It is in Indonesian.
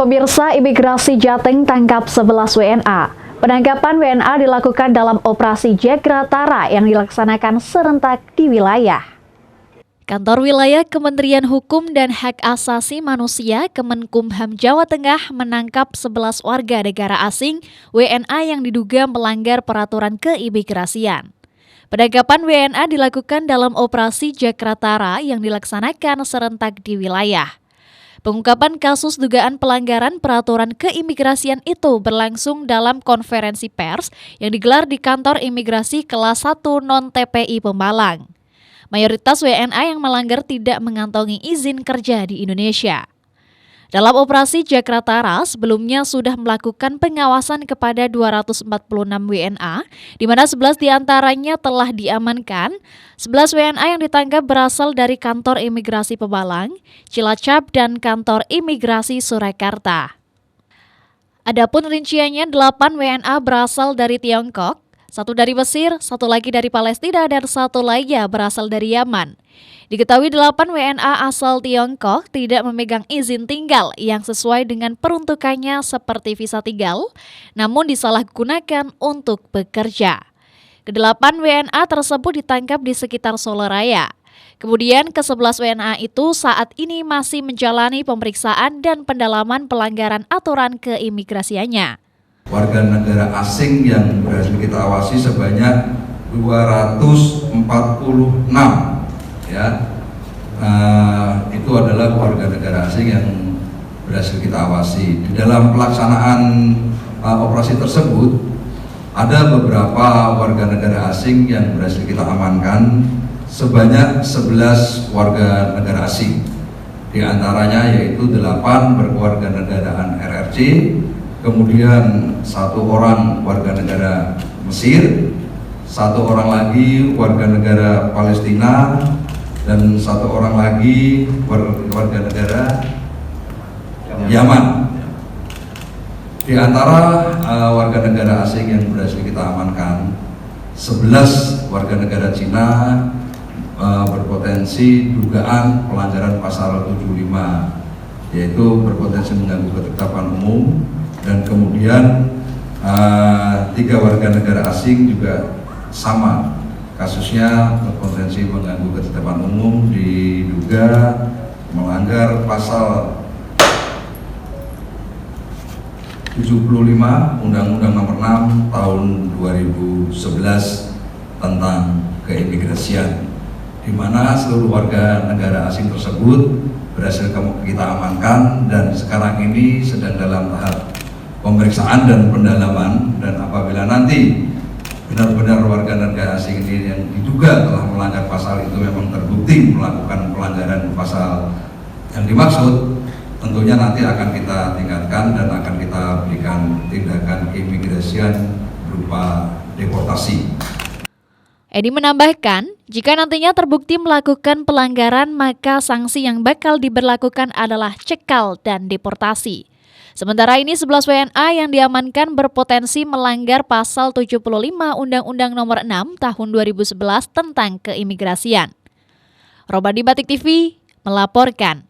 Pemirsa, imigrasi Jateng tangkap 11 WNA. Penangkapan WNA dilakukan dalam operasi Jagratara yang dilaksanakan serentak di wilayah. Kantor Wilayah Kementerian Hukum dan Hak Asasi Manusia Kemenkumham Jawa Tengah menangkap 11 warga negara asing WNA yang diduga melanggar peraturan keimigrasian. Penangkapan WNA dilakukan dalam operasi Jagratara yang dilaksanakan serentak di wilayah. Pengungkapan kasus dugaan pelanggaran peraturan keimigrasian itu berlangsung dalam konferensi pers yang digelar di kantor imigrasi kelas 1 non-TPI Pemalang. Mayoritas WNA yang melanggar tidak mengantongi izin kerja di Indonesia. Dalam operasi Jagratara sebelumnya sudah melakukan pengawasan kepada 246 WNA, di mana 11 diantaranya telah diamankan. 11 WNA yang ditangkap berasal dari kantor imigrasi Pemalang, Cilacap, dan kantor imigrasi Surakarta. Adapun rinciannya 8 WNA berasal dari Tiongkok, 1 dari Mesir, 1 lagi dari Palestina, dan 1 lainnya berasal dari Yaman. Diketahui 8 WNA asal Tiongkok tidak memegang izin tinggal yang sesuai dengan peruntukannya seperti visa tinggal, namun disalahgunakan untuk bekerja. Ke-8 WNA tersebut ditangkap di sekitar Soloraya. Kemudian ke-11 WNA itu saat ini masih menjalani pemeriksaan dan pendalaman pelanggaran aturan keimigrasiannya. Warga negara asing yang berhasil kita awasi sebanyak 246 ya. Itu adalah warga negara asing yang berhasil kita awasi. Di dalam pelaksanaan operasi tersebut ada beberapa warga negara asing yang berhasil kita amankan sebanyak 11 warga negara asing. Di antaranya yaitu 8 berkeluarga negaraan RRC, kemudian 1 orang warga negara Mesir, 1 orang lagi warga negara Palestina, dan 1 orang lagi warga negara Yaman. Di antara warga negara asing yang berhasil kita amankan, 11 warga negara Cina berpotensi dugaan pelanggaran pasal 75, yaitu berpotensi mengganggu ketertiban umum, dan kemudian 3 warga negara asing juga sama kasusnya berpotensi mengganggu ketertiban umum, diduga melanggar pasal 75 Undang-Undang Nomor 6 Tahun 2011 tentang keimigrasian, di mana seluruh warga negara asing tersebut berhasil kita amankan dan sekarang ini sedang dalam tahap pemeriksaan dan pendalaman. Dan apabila nanti benar-benar warga negara asing ini yang diduga telah melanggar pasal itu memang terbukti melakukan pelanggaran pasal yang dimaksud, tentunya nanti akan kita tingkatkan dan akan kita berikan tindakan keimigrasian berupa deportasi. Edi menambahkan, jika nantinya terbukti melakukan pelanggaran, maka sanksi yang bakal diberlakukan adalah cekal dan deportasi. Sementara ini 11 WNA yang diamankan berpotensi melanggar pasal 75 Undang-Undang Nomor 6 Tahun 2011 tentang keimigrasian. Robadi Batik TV melaporkan.